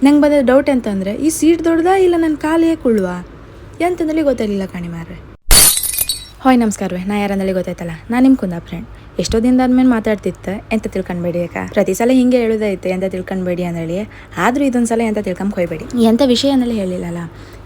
ನಂಗೆ ಬಂದ ಡೌಟ್ ಅಂತಂದರೆ ಈ ಸೀಟ್ ದೊಡ್ಡದಾ ಇಲ್ಲ ನನ್ನ ಕಾಲೇ ಕುಳ್ಳುವ ಎಂತಂದಲ್ಲಿ ಗೊತ್ತಾಗಲಿಲ್ಲ ಕಾಣಿ ಮಾರ್ರೆ. ಹಾಯ್ ನಮಸ್ಕಾರವೇ, ನಾ ಯಾರಂದೇಳಿ ಗೊತ್ತಾಯ್ತಲ್ಲ, ನಾನು ನಿಮ್ಮ ಕುಂದ ಫ್ರೆಂಡ್. ಎಷ್ಟೋ ದಿನದಾದ್ಮೇಲೆ ಮಾತಾಡ್ತಿತ್ತು, ಎಂತ ತಿಳ್ಕೊಂಬೇಡಿ ಅಕ್ಕ. ಪ್ರತಿ ಸಲ ಹಿಂಗೆ ಹೇಳೋದೈತೆ ಎಂತ ತಿಳ್ಕೊಂಬೇಡಿ ಅಂದೇಳಿ. ಆದರೂ ಇದೊಂದು ಸಲ ಎಂತ ತಿಳ್ಕೊಂಡ್ ಹೋಯ್ಬೇಡಿ. ಎಂಥ ವಿಷಯ ಅಂದೇಳಿ ಹೇಳಿಲ್ಲಲ್ಲ.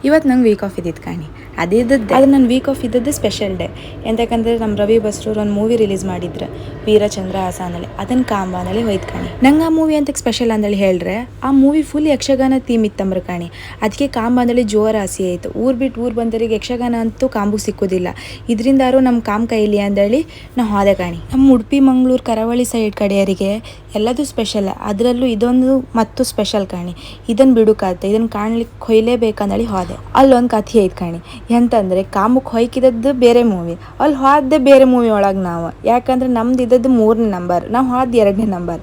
ಇವತ್ತು ನಂಗೆ ವೀಕ್ ಆಫ್ ಇದ್ದಿತ್ತು ಕಾಣಿ, ಅದಿದ್ದದ್ದು. ಅದು ನನ್ನ ವೀಕ್ ಆಫ್ ಇದ್ದದ್ದು ಸ್ಪೆಷಲ್ ಡೇ. ಎಂತಕ್ಕಂದ್ರೆ ನಮ್ಮ ರವಿ ಬಸ್ರೂರು ಒಂದು ಮೂವಿ ರಿಲೀಸ್ ಮಾಡಿದ್ರು, ವೀರಚಂದ್ರಹಾಸ ಅಂದೇಳಿ. ಅದನ್ನು ಕಾಂಬ ಅಂದೇಳಿ ಹೋಯ್ತು ಕಾಣಿ. ನಂಗೆ ಆ ಮೂವಿ ಅಂತಕ್ಕೆ ಸ್ಪೆಷಲ್ ಅಂದೇಳಿ ಹೇಳ್ರೆ, ಆ ಮೂವಿ ಫುಲ್ ಯಕ್ಷಗಾನ ಥೀಮ್ ಇತ್ತಂಬ್ರ ಕಾಣಿ. ಅದಕ್ಕೆ ಕಾಂಬ ಅಂದೇಳಿ ಜೋರು ಆಸೆ ಆಯಿತು. ಊರು ಬಿಟ್ಟು ಊರು ಬಂದರಿಗೆ ಯಕ್ಷಗಾನ ಅಂತೂ ಕಾಂಬು ಸಿಕ್ಕೋದಿಲ್ಲ. ಇದರಿಂದಾರು ನಮ್ಮ ಕಾಮ್ ಕೈಲಿ ಅಂದೇಳಿ ನಾವು ಹೋದೆ ಕಾಣಿ. ನಮ್ಮ ಉಡುಪಿ ಮಂಗಳೂರು ಕರಾವಳಿ ಸೈಡ್ ಕಡೆಯವರಿಗೆ ಎಲ್ಲದೂ ಸ್ಪೆಷಲ್, ಅದರಲ್ಲೂ ಇದೊಂದು ಮತ್ತು ಸ್ಪೆಷಲ್ ಕಾಣಿ. ಇದನ್ನು ಬಿಡುಕಾತ, ಇದನ್ನು ಕಾಣ್ಲಿಕ್ಕೆ ಹೊಯ್ಲೇಬೇಕಂದೇಳಿ ಹೋದೆ. ಅಲ್ಲೊಂದು ಕಥೆ ಐತೆ ಕಾಣಿ. ಎಂತಂದರೆ ಕಾಂಬಕ್ಕೆ ಹೊಯ್ಕಿದದ್ದು ಬೇರೆ ಮೂವಿ, ಅಲ್ಲಿ ಹೋದೆ ಬೇರೆ ಮೂವಿ ಒಳಗೆ ನಾವು. ಯಾಕಂದ್ರೆ ನಮ್ದು ಇದ್ದದ್ದು 3ನೇ ನಂಬರ್, ನಾವು ಹೋದ 2ನೇ ನಂಬರ್.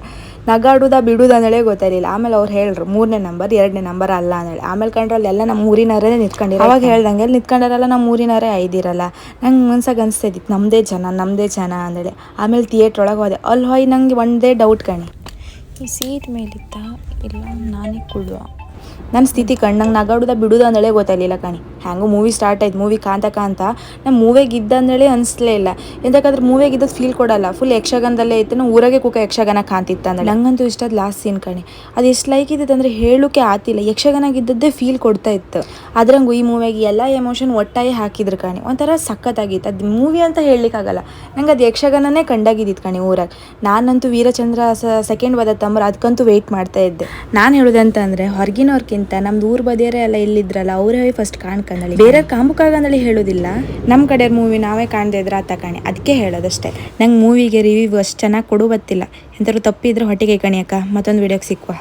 ನಗಾಡುದ ಬಿಡುದು ಅಂದೇಳಿ ಗೊತ್ತಾಯಿಲ್ಲ. ಆಮೇಲೆ ಅವ್ರು ಹೇಳ್ರು 3ನೇ ನಂಬರ್ 2ನೇ ನಂಬರ್ ಅಲ್ಲ ಅಂದೇಳಿ. ಆಮೇಲೆ ಕಂಡ್ರಲ್ಲಿ ಎಲ್ಲ ನಮ್ಮ ಊರಿನವರೇ ನಿಂತ್ಕೊಂಡಿರೋ. ಅವಾಗ ಹೇಳ್ದಂಗೆ ಅಲ್ಲಿ ನಿಂತ್ಕೊಂಡಾರಲ್ಲ ನಮ್ಮ ಊರಿನವರೇ ಐದಿರಲ್ಲ. ನಂಗೆ ಮನ್ಸಾಗ ಅನಿಸ್ತಾಯಿತ್ತು ನಮ್ಮದೇ ಜನ ಅಂದೇಳಿ. ಆಮೇಲೆ ಥಿಯೇಟ್ರ್ ಒಳಗೆ ಹೋದೆ. ಅಲ್ಲಿ ಹೋಗಿ ನಂಗೆ ಒಂದೇ ಡೌಟ್ ಕಾಣಿ, ಈ ಸೀಟ್ ಮೇಲಿತ್ತ ಇಲ್ಲ ನಾನೇ ಕುಳ್ಳುವ. ನನ್ನ ಸ್ಥಿತಿ ನಂಗೆ ನಗಾಡುದ ಬಿಡುದು ಅಂದೇಳಿ ಗೊತ್ತಾಗಲಿಲ್ಲ ಕಾಣಿ. ಹ್ಯಾಂಗೂ ಮೂವಿ ಸ್ಟಾರ್ಟ್ ಆಯ್ತು. ಮೂವಿ ಕಾಂತ ನಮ್ಮ ಮೂವಿಗೆ ಇದ್ದಂದೇಳಿ ಅನಿಸ್ಲೇ ಇಲ್ಲ. ಎಂತಕ್ಕಂದ್ರೆ ಮೂವಿಗೆ ಇದ್ದದ್ದು ಫೀಲ್ ಕೊಡಲ್ಲ. ಫುಲ್ ಯಕ್ಷಗಾನದಲ್ಲೇ ಇತ್ತು. ನಾವು ಊರಾಗೆ ಕೂಕ ಯಕ್ಷಗಾನ ಕಾಂತಿತ್ತು ಅಂದ್ರೆ. ನಂಗಂತೂ ಇಷ್ಟದ ಲಾಸ್ಟ್ ಸೀನ್ ಕಾಣಿ. ಅದು ಎಷ್ಟು ಲೈಕ್ ಇದ್ದಿತ್ತು ಅಂದರೆ ಹೇಳೋಕೆ ಆತಿಲ್ಲ. ಯಕ್ಷಗಾನಾಗಿದ್ದದ್ದೇ ಫೀಲ್ ಕೊಡ್ತಾ ಇತ್ತು. ಅದ್ರಂಗೂ ಈ ಮೂವಿಗೆ ಎಲ್ಲ ಎಮೋಷನ್ ಒಟ್ಟಾಗಿ ಹಾಕಿದ್ರು ಕಾಣಿ. ಒಂಥರ ಸಖತ್ತಾಗಿತ್ತು. ಅದು ಮೂವಿ ಅಂತ ಹೇಳಲಿಕ್ಕಾಗಲ್ಲ. ನಂಗೆ ಅದು ಯಕ್ಷಗಾನನೇ ಕಂಡಾಗಿದ್ದಿತ್ತು ಕಾಣಿ ಊರಾಗ. ನಾನಂತೂ ವೀರಚಂದ್ರಹಾಸ ಸೆಕೆಂಡ್ ಬದತ್ತಂಬ್ರ ಅದಕ್ಕಂತೂ ವೆಯ್ಟ್ ಮಾಡ್ತಾ ಇದ್ದೆ. ನಾನು ಹೇಳೋದಂತಂದರೆ ಹೊರಗಿನವ್ರಕ್ಕಿಂತ ನಮ್ದು ಊರು ಬದಿಯರೇ ಎಲ್ಲ ಇಲ್ಲಿದ್ರಲ್ಲ ಅವರೇ ಫಸ್ಟ್ ಕಾಣ್ಕಂದಳಿ. ಬೇರೆ ಕಾಂಬುಕಾಗಂದಳಿ ಹೇಳೋದಿಲ್ಲ. ನಮ್ಮ ಕಡೆ ಮೂವಿ ನಾವೇ ಕಾಣದೇ ಇದ್ರೆ ಆತ ಕಾಣಿ. ಅದಕ್ಕೆ ಹೇಳೋದಷ್ಟೇ. ನಂಗೆ ಮೂವಿಗೆ ರಿವ್ಯೂ ಅಷ್ಟು ಚೆನ್ನಾಗಿ ಕೊಡು ಗೊತ್ತಿಲ್ಲ. ಎಂಥವ್ರು ತಪ್ಪಿದ್ರೆ ಹೊಟ್ಟೆಗೆ ಕಣಿ ಅಕ್ಕ. ಮತ್ತೊಂದು ವಿಡಿಯೋಗೆ ಸಿಕ್ಕುವ.